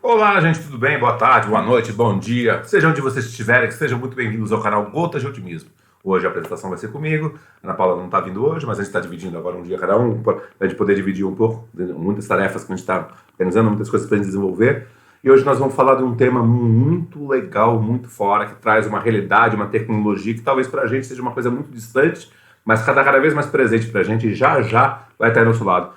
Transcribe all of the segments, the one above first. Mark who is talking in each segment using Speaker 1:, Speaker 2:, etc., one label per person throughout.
Speaker 1: Olá, gente, tudo bem? Boa tarde, boa noite, bom dia. Seja onde vocês estiverem, que sejam muito bem-vindos ao canal Gotas de Otimismo. Hoje a apresentação vai ser comigo. A Ana Paula não está vindo hoje, mas a gente está dividindo agora um dia cada um, para a gente poder dividir um pouco, muitas tarefas que a gente está organizando, muitas coisas para desenvolver. E hoje nós vamos falar de um tema muito legal, muito fora, que traz uma realidade, uma tecnologia que talvez para a gente seja uma coisa muito distante, mas cada vez mais presente para a gente e já vai estar aí do nosso lado.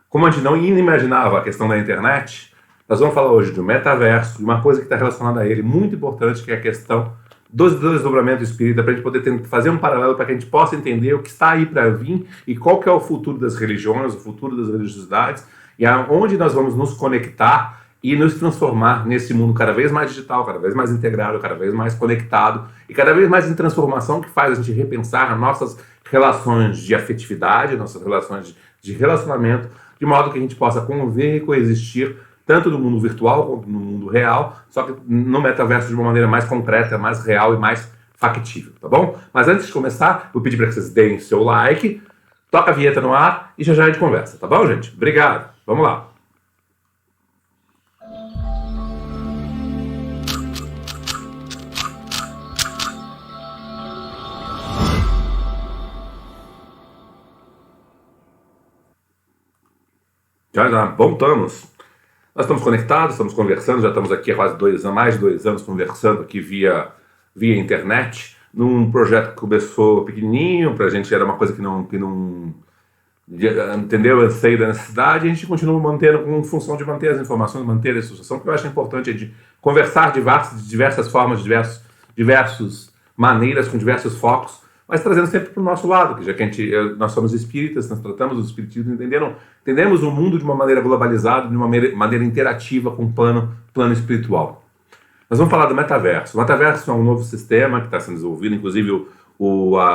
Speaker 1: Como a gente não imaginava a questão da internet, nós vamos falar hoje do metaverso, de uma coisa que está relacionada a ele, muito importante, que é a questão do desdobramento espírita, para a gente poder fazer um paralelo para que a gente possa entender o que está aí para vir e qual que é o futuro das religiões, o futuro das religiosidades, e aonde nós vamos nos conectar e nos transformar nesse mundo cada vez mais digital, cada vez mais integrado, cada vez mais conectado e cada vez mais em transformação, que faz a gente repensar as nossas relações de afetividade, nossas relações de relacionamento, de modo que a gente possa conviver e coexistir tanto no mundo virtual quanto no mundo real, só que no metaverso de uma maneira mais concreta, mais real e mais factível, tá bom? Mas antes de começar, vou pedir para que vocês deem seu like, toca a vinheta no ar e já a gente conversa, tá bom, gente? Obrigado, vamos lá. Já voltamos. Nós estamos conectados, estamos conversando, já estamos aqui há quase 2 anos, mais de 2 anos conversando aqui via internet, num projeto que começou pequenininho, para a gente era uma coisa que não entendeu o anseio da necessidade, e a gente continua mantendo com função de manter as informações, manter a associação, que eu acho importante, é de conversar de diversas formas, de diversas maneiras, com diversos focos, mas trazendo sempre para o nosso lado, que já que nós somos espíritas, nós tratamos o espiritismo, entendemos o mundo de uma maneira globalizada, de uma maneira interativa com o plano espiritual. Nós vamos falar do metaverso. O metaverso é um novo sistema que está sendo desenvolvido, inclusive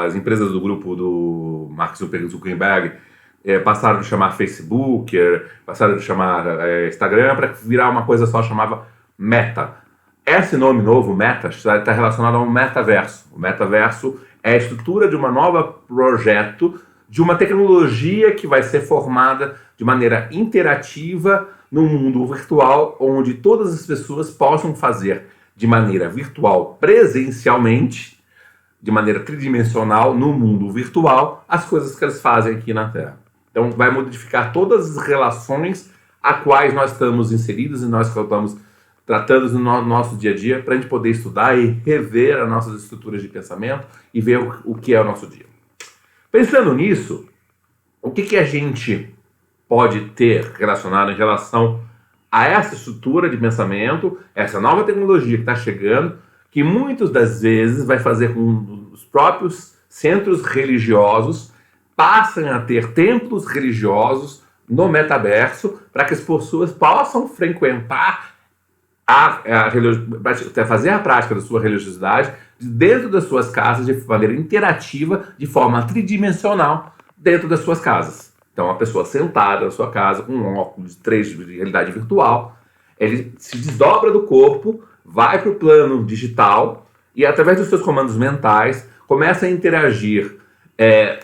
Speaker 1: as empresas do grupo do Mark Zuckerberg passaram de chamar Facebook, passaram de chamar Instagram, para virar uma coisa só chamada Meta. Esse nome novo, Meta, está relacionado ao metaverso. O metaverso é a estrutura de um novo projeto, de uma tecnologia que vai ser formada de maneira interativa no mundo virtual, onde todas as pessoas possam fazer de maneira virtual presencialmente, de maneira tridimensional no mundo virtual, as coisas que eles fazem aqui na Terra. Então vai modificar todas as relações a quais nós estamos inseridos e nós estamos tratando no nosso dia a dia, para a gente poder estudar e rever as nossas estruturas de pensamento e ver o que é o nosso dia. Pensando nisso, o que a gente pode ter relacionado em relação a essa estrutura de pensamento, essa nova tecnologia que está chegando, que muitas das vezes vai fazer com que os próprios centros religiosos passem a ter templos religiosos no metaverso, para que as pessoas possam frequentar fazer a prática da sua religiosidade dentro das suas casas de maneira interativa, de forma tridimensional, dentro das suas casas. Então, a pessoa sentada na sua casa com um óculos de 3D de realidade virtual, ele se desdobra do corpo, vai para o plano digital e, através dos seus comandos mentais, começa a interagir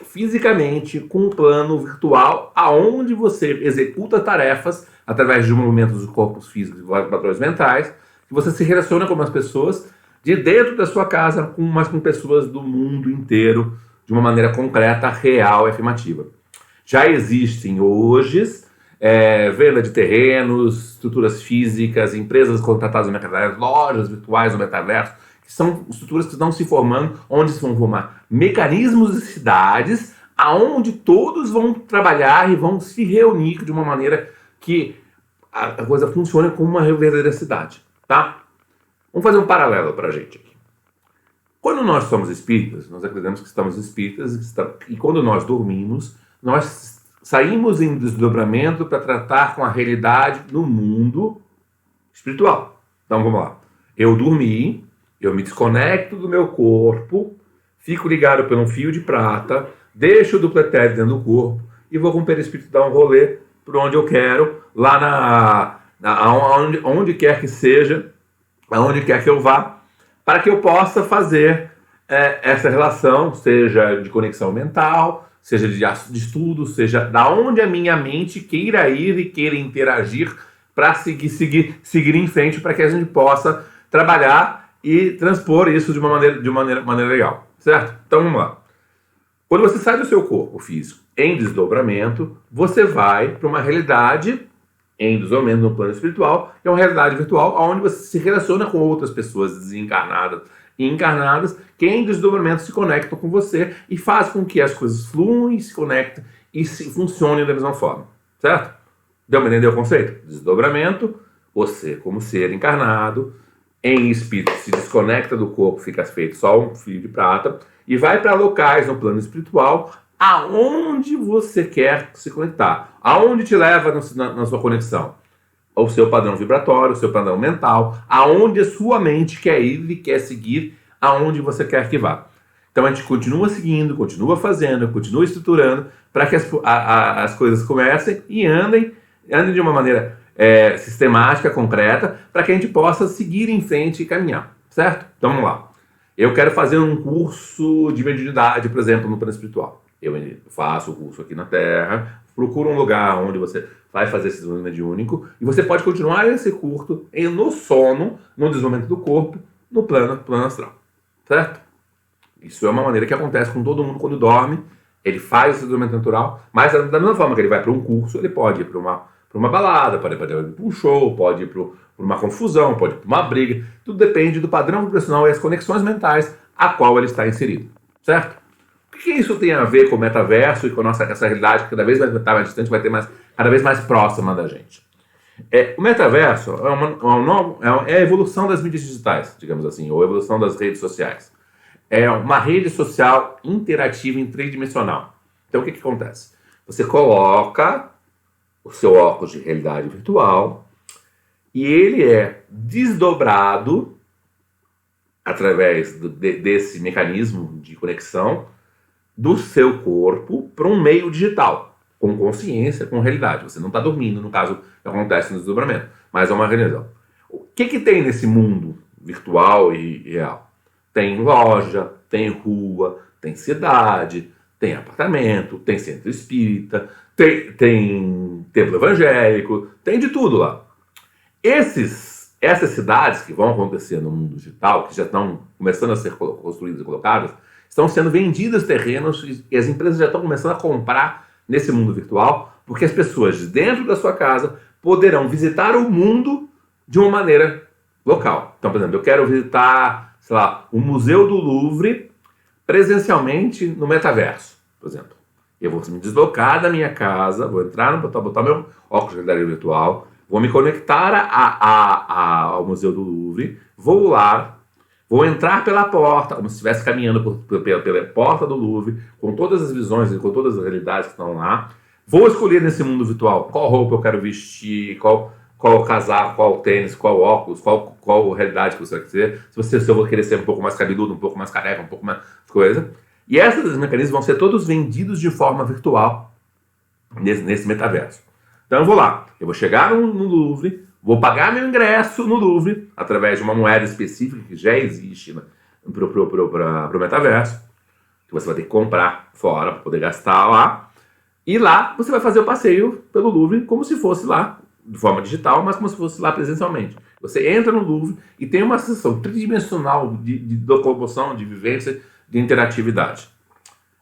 Speaker 1: fisicamente com o plano virtual, aonde você executa tarefas através de movimentos dos corpos físicos e padrões mentais, que você se relaciona com as pessoas de dentro da sua casa, mas com pessoas do mundo inteiro, de uma maneira concreta, real e afirmativa. Já existem hoje venda de terrenos, estruturas físicas, empresas contratadas no metaverso, lojas virtuais no metaverso, que são estruturas que estão se formando, onde se vão formar mecanismos de cidades, aonde todos vão trabalhar e vão se reunir de uma maneira que a coisa funcione como uma verdadeira cidade, tá? Vamos fazer um paralelo para a gente aqui. Quando nós somos espíritas, nós acreditamos que estamos espíritas, e quando nós dormimos, nós saímos em desdobramento para tratar com a realidade no mundo espiritual. Então vamos lá. Eu dormi, eu me desconecto do meu corpo, fico ligado por um fio de prata, deixo o duplo etéreo dentro do corpo e vou com o perispírito dar um rolê por onde eu quero, lá onde quer que seja, aonde quer que eu vá, para que eu possa fazer essa relação, seja de conexão mental, seja de estudo, seja da onde a minha mente queira ir e queira interagir para seguir em frente, para que a gente possa trabalhar e transpor isso de uma maneira legal, certo? Então vamos lá. Quando você sai do seu corpo físico em desdobramento, você vai para uma realidade em desdobramento no plano espiritual, que é uma realidade virtual onde você se relaciona com outras pessoas desencarnadas e encarnadas que em desdobramento se conectam com você e faz com que as coisas fluem, se conectem e funcionem da mesma forma, certo? Deu para entender o conceito? Desdobramento, você como ser encarnado, em espírito, se desconecta do corpo, fica feito só um fio de prata e vai para locais no plano espiritual aonde você quer se conectar. Aonde te leva na sua conexão? O seu padrão vibratório, o seu padrão mental, aonde a sua mente quer ir e quer seguir, aonde você quer que vá. Então a gente continua seguindo, continua fazendo, continua estruturando para que as coisas comecem e andem de uma maneira sistemática, concreta, para que a gente possa seguir em frente e caminhar, certo? Então vamos lá. Eu quero fazer um curso de mediunidade, por exemplo, no plano espiritual. Eu faço o curso aqui na Terra, procuro um lugar onde você vai fazer esse desenvolvimento mediúnico e você pode continuar esse curso no sono, no desenvolvimento do corpo, no plano astral, certo? Isso é uma maneira que acontece com todo mundo quando dorme. Ele faz esse desenvolvimento natural, mas da mesma forma que ele vai para um curso, ele pode ir para uma balada, pode ir para um show, pode ir para uma confusão, pode ir para uma briga. Tudo depende do padrão vibracional e as conexões mentais a qual ele está inserido, certo? O que isso tem a ver com o metaverso e com essa realidade que cada vez vai estar mais distante, vai ter cada vez mais próxima da gente? O metaverso é a evolução das mídias digitais, digamos assim, ou a evolução das redes sociais. É uma rede social interativa em tridimensional. Então o que acontece? Você coloca o seu óculos de realidade virtual e ele é desdobrado através desse mecanismo de conexão do seu corpo para um meio digital, com consciência, com realidade. Você não está dormindo, no caso que acontece no desdobramento, mas é uma realidade. O que tem nesse mundo virtual e real? Tem loja, tem rua, tem cidade, tem apartamento, tem centro espírita, tem templo evangélico, tem de tudo lá. Essas cidades que vão acontecer no mundo digital, que já estão começando a ser construídas e colocadas, estão sendo vendidas terrenos e as empresas já estão começando a comprar nesse mundo virtual, porque as pessoas de dentro da sua casa poderão visitar o mundo de uma maneira local. Então, por exemplo, eu quero visitar, sei lá, o Museu do Louvre presencialmente no metaverso, por exemplo. Eu vou me deslocar da minha casa, vou entrar, botar meu óculos de realidade virtual, vou me conectar ao Museu do Louvre, vou lá, vou entrar pela porta, como se estivesse caminhando pela porta do Louvre, com todas as visões e com todas as realidades que estão lá. Vou escolher nesse mundo virtual qual roupa eu quero vestir, qual casaco, qual tênis, qual óculos, qual realidade que você vai querer. Se eu vou querer ser um pouco mais cabeludo, um pouco mais careca, um pouco mais coisa. E esses mecanismos vão ser todos vendidos de forma virtual nesse metaverso. Então eu vou lá, eu vou chegar no Louvre, vou pagar meu ingresso no Louvre através de uma moeda específica que já existe para o metaverso, que você vai ter que comprar fora para poder gastar lá. E lá você vai fazer o passeio pelo Louvre como se fosse lá, de forma digital, mas como se fosse lá presencialmente. Você entra no Louvre e tem uma sensação tridimensional de locomoção, de vivência, de interatividade.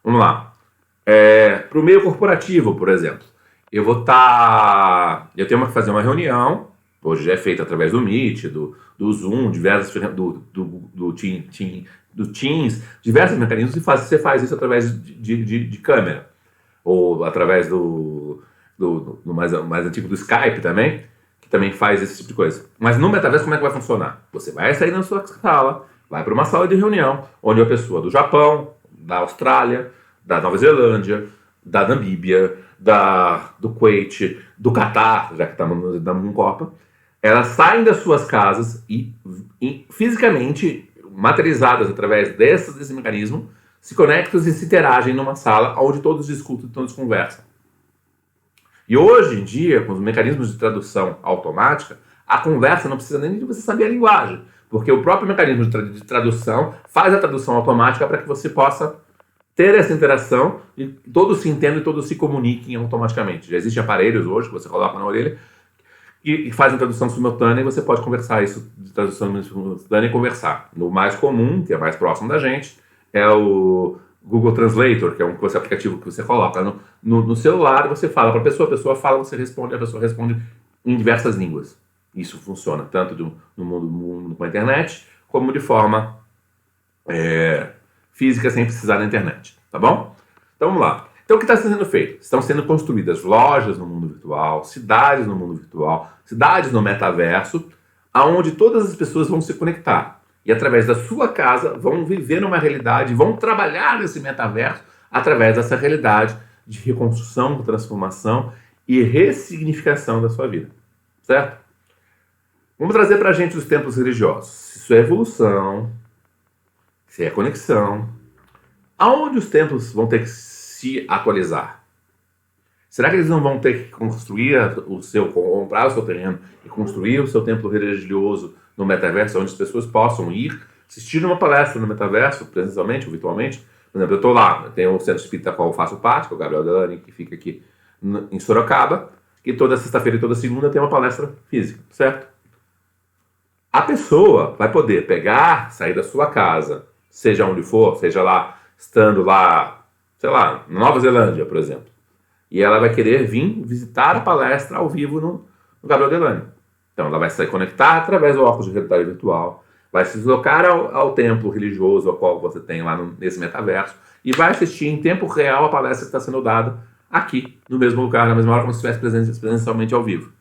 Speaker 1: Vamos lá. Para o meio corporativo, por exemplo, eu tenho que fazer uma reunião, hoje já é feita através do Meet, do Zoom, do Teams, diversos mecanismos, e você faz isso através de câmera, ou através do mais antigo do Skype também, que também faz esse tipo de coisa. Mas no metaverso, como é que vai funcionar? Você vai sair da sua sala, vai para uma sala de reunião, onde a pessoa do Japão, da Austrália, da Nova Zelândia, da Namíbia, do Kuwait, do Catar, já que estamos na Copa, elas saem das suas casas e fisicamente, materializadas através desse mecanismo, se conectam e se interagem numa sala onde todos discutem e todos conversam. E hoje em dia, com os mecanismos de tradução automática, a conversa não precisa nem de você saber a linguagem, porque o próprio mecanismo de tradução faz a tradução automática para que você possa ter essa interação e todos se entendam e todos se comuniquem automaticamente. Já existem aparelhos hoje que você coloca na orelha e fazem tradução simultânea, e você pode conversar isso de tradução simultânea e conversar. No mais comum, que é mais próximo da gente, é o Google Translator, que é um aplicativo que você coloca no celular, você fala para a pessoa fala, você responde, a pessoa responde em diversas línguas. Isso funciona tanto no mundo com a internet, como de forma física, sem precisar da internet, tá bom? Então vamos lá. Então o que está sendo feito? Estão sendo construídas lojas no mundo virtual, cidades no mundo virtual, cidades no metaverso, aonde todas as pessoas vão se conectar. E através da sua casa vão viver numa realidade, vão trabalhar nesse metaverso através dessa realidade de reconstrução, transformação e ressignificação da sua vida. Certo? Vamos trazer para a gente os templos religiosos. Isso é evolução, isso é conexão. Aonde os templos vão ter que se atualizar? Será que eles não vão ter que comprar o seu terreno e construir o seu templo religioso no metaverso, onde as pessoas possam ir assistir uma palestra no metaverso, presencialmente ou virtualmente? Por exemplo, eu estou lá, eu tenho o Centro Espírita qual eu faço parte, que é o Gabriel Delany, que fica aqui em Sorocaba, que toda sexta-feira e toda segunda tem uma palestra física, certo? A pessoa vai poder pegar, sair da sua casa, seja onde for, seja lá, estando lá, sei lá, na Nova Zelândia, por exemplo, e ela vai querer vir visitar a palestra ao vivo no Gabriel Delany. Então ela vai se conectar através do óculos de realidade virtual, vai se deslocar ao templo religioso ao qual você tem lá nesse metaverso e vai assistir em tempo real a palestra que está sendo dada aqui, no mesmo lugar, na mesma hora, como se estivesse presencialmente ao vivo.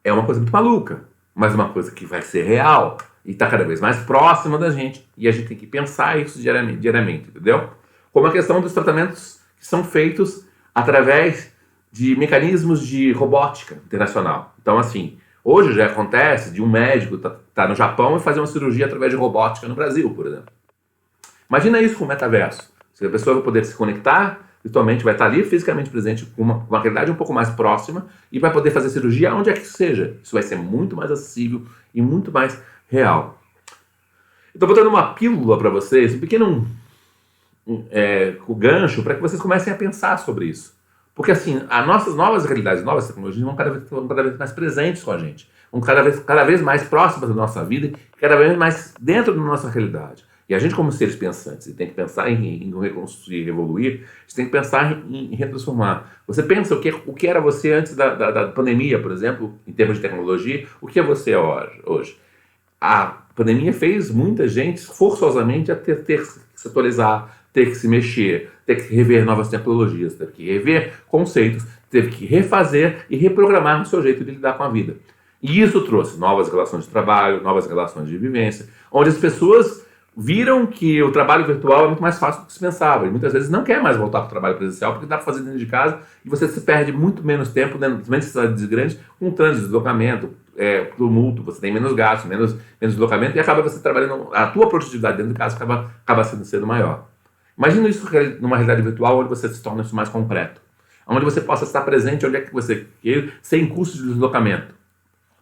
Speaker 1: É uma coisa muito maluca, mas uma coisa que vai ser real e está cada vez mais próxima da gente, e a gente tem que pensar isso diariamente, entendeu? Como a questão dos tratamentos que são feitos através de mecanismos de robótica internacional. Então, assim, hoje já acontece de um médico tá no Japão e fazer uma cirurgia através de robótica no Brasil, por exemplo. Imagina isso com o metaverso. Se a pessoa vai poder se conectar virtualmente, vai estar ali fisicamente presente com uma realidade um pouco mais próxima e vai poder fazer cirurgia onde é que seja. Isso vai ser muito mais acessível e muito mais real. Estou botando uma pílula para vocês, um pequeno gancho para que vocês comecem a pensar sobre isso. Porque assim, as nossas novas realidades, novas tecnologias vão cada vez mais presentes com a gente, vão cada vez mais próximas da nossa vida e cada vez mais dentro da nossa realidade. E a gente, como seres pensantes, tem que pensar em reconstruir, evoluir, a gente tem que pensar em retransformar. Você pensa o que era você antes da pandemia, por exemplo, em termos de tecnologia, o que é você hoje? A pandemia fez muita gente forçosamente a ter que se atualizar, ter que se mexer, ter que rever novas tecnologias, ter que rever conceitos, teve que refazer e reprogramar o seu jeito de lidar com a vida. E isso trouxe novas relações de trabalho, novas relações de vivência, onde as pessoas viram que o trabalho virtual é muito mais fácil do que se pensava. E muitas vezes não quer mais voltar para o trabalho presencial, porque dá para fazer dentro de casa e você se perde muito menos tempo dentro de cidades grandes, com trânsito, deslocamento, tumulto, você tem menos gasto, menos deslocamento e acaba você trabalhando, a tua produtividade dentro de casa acaba sendo maior. Imagina isso numa realidade virtual onde você se torna isso mais concreto. Onde você possa estar presente onde é que você quer, sem custo de deslocamento.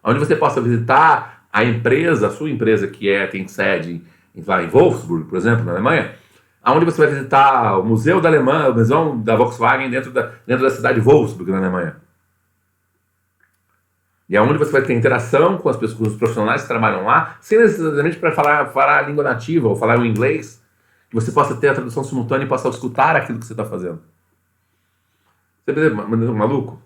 Speaker 1: Onde você possa visitar a empresa, a sua empresa que tem sede lá em Wolfsburg, por exemplo, na Alemanha, onde você vai visitar o Museu da Alemanha, o Museu da Volkswagen dentro da cidade de Wolfsburg, na Alemanha. E é onde você vai ter interação com as pessoas, com os profissionais que trabalham lá, sem necessariamente para falar a língua nativa ou falar o inglês, que você possa ter a tradução simultânea e possa escutar aquilo que você está fazendo. Você percebe, maluco?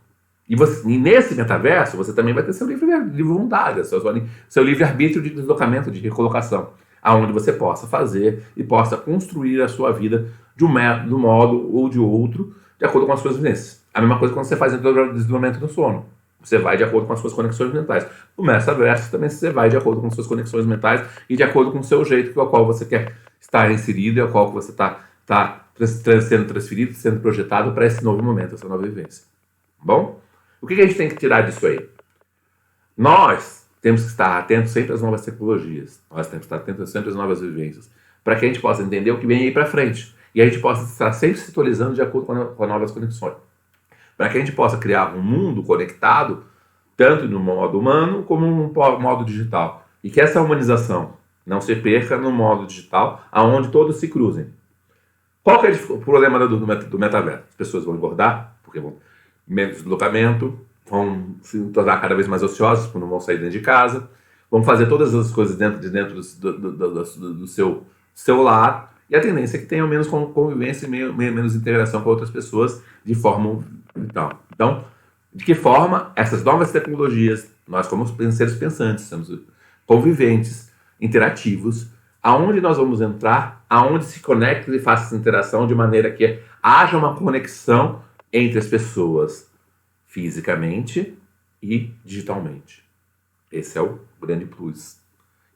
Speaker 1: E nesse metaverso, você também vai ter seu livre vontade, seu livre-arbítrio de deslocamento, de recolocação, aonde você possa fazer e possa construir a sua vida de um modo ou de outro, de acordo com as suas vivências. A mesma coisa quando você faz o desenvolvimento no sono. Você vai de acordo com as suas conexões mentais. No metaverso também você vai de acordo com as suas conexões mentais e de acordo com o seu jeito com o qual você quer estar inserido e ao qual você está sendo transferido, sendo projetado para esse novo momento, essa nova vivência. Bom? O que a gente tem que tirar disso aí? Nós temos que estar atentos sempre às novas tecnologias. Nós temos que estar atentos sempre às novas vivências, para que a gente possa entender o que vem aí para frente. E a gente possa estar sempre se atualizando de acordo com as novas conexões. Para que a gente possa criar um mundo conectado, tanto no modo humano como no modo digital. E que essa humanização não se perca no modo digital, aonde todos se cruzem. Qual que é o problema do metaverso? As pessoas vão engordar, porque vão menos deslocamento, vão se tornar cada vez mais ociosos, porque não vão sair dentro de casa, vão fazer todas as coisas dentro do seu lar, e a tendência é que tenham menos convivência e menos interação com outras pessoas de forma vital. Então, de que forma essas novas tecnologias, nós como seres pensantes, somos conviventes, interativos, aonde nós vamos entrar, aonde se conecta e faça essa interação de maneira que haja uma conexão entre as pessoas fisicamente e digitalmente. Esse é o grande plus.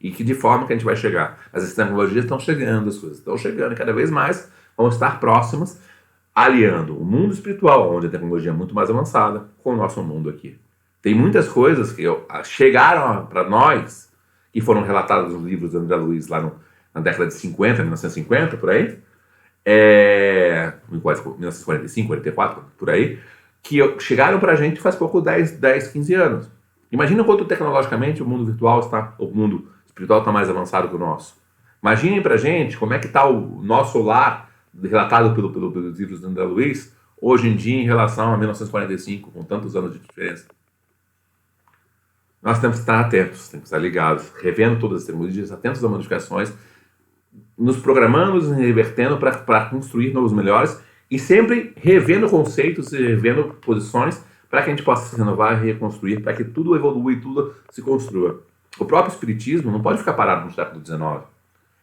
Speaker 1: E que de forma que a gente vai chegar? As tecnologias estão chegando, as coisas estão chegando, e cada vez mais vão estar próximas, aliando o mundo espiritual, onde a tecnologia é muito mais avançada, com o nosso mundo aqui. Tem muitas coisas que chegaram para nós, que foram relatadas nos livros de André Luiz lá na década de 50, 1950, por aí, 1945, 44, por aí, que chegaram para a gente faz pouco 10, 15 anos. Imagina quanto tecnologicamente o mundo virtual o mundo espiritual está mais avançado que o nosso. Imaginem para a gente como é que está o nosso lar, relatado pelos livros de André Luiz, hoje em dia em relação a 1945, com tantos anos de diferença. Nós temos que estar atentos, temos que estar ligados, revendo todas as tecnologias, atentos às modificações, nos programando, nos revertendo para construir novos melhores e sempre revendo conceitos e revendo posições para que a gente possa se renovar e reconstruir, para que tudo evolua e tudo se construa. O próprio espiritismo não pode ficar parado no século XIX.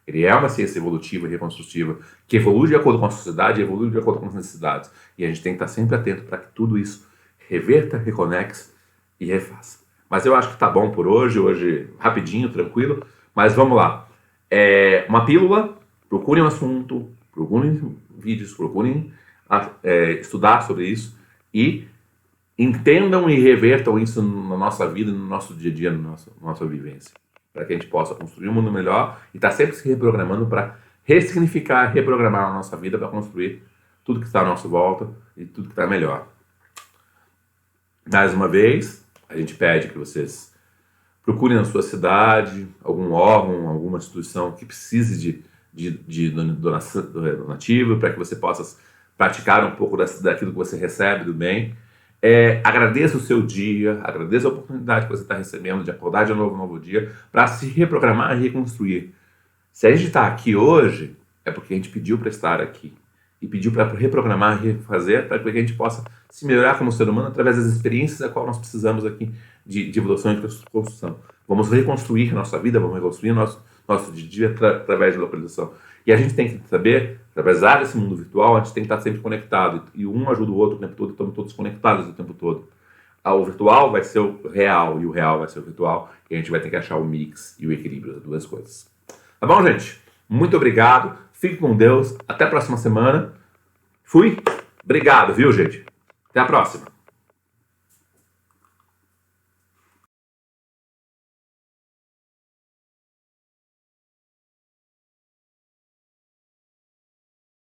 Speaker 1: Ele é uma ciência evolutiva e reconstrutiva, que evolui de acordo com a sociedade, evolui de acordo com as necessidades. E a gente tem que estar sempre atento para que tudo isso reverta, reconexe e refaça. Mas eu acho que tá bom por hoje rapidinho, tranquilo, mas vamos lá. Uma pílula, procurem um assunto, procurem vídeos, procurem estudar sobre isso e entendam e revertam isso na nossa vida, no nosso dia a dia, na nossa vivência, para que a gente possa construir um mundo melhor e estar sempre se reprogramando para ressignificar, reprogramar a nossa vida para construir tudo que está à nossa volta e tudo que está melhor. Mais uma vez, a gente pede que vocês procurem na sua cidade algum órgão, alguma instituição que precise de donativo para que você possa praticar um pouco daquilo que você recebe do bem. Agradeça o seu dia, agradeça a oportunidade que você está recebendo de acordar de novo um novo dia para se reprogramar e reconstruir. Se a gente está aqui hoje, é porque a gente pediu para estar aqui. E pediu para reprogramar e refazer para que a gente possa se melhorar como ser humano através das experiências a qual nós precisamos aqui de evolução e de construção. Vamos reconstruir a nossa vida, vamos reconstruir nosso dia a dia através de localização. E a gente tem que saber, apesar desse mundo virtual, a gente tem que estar sempre conectado. E um ajuda o outro o tempo todo, estamos todos conectados o tempo todo. O virtual vai ser o real e o real vai ser o virtual. E a gente vai ter que achar o mix e o equilíbrio das duas coisas. Tá bom, gente? Muito obrigado. Fique com Deus. Até a próxima semana. Fui. Obrigado, viu, gente? Até a próxima.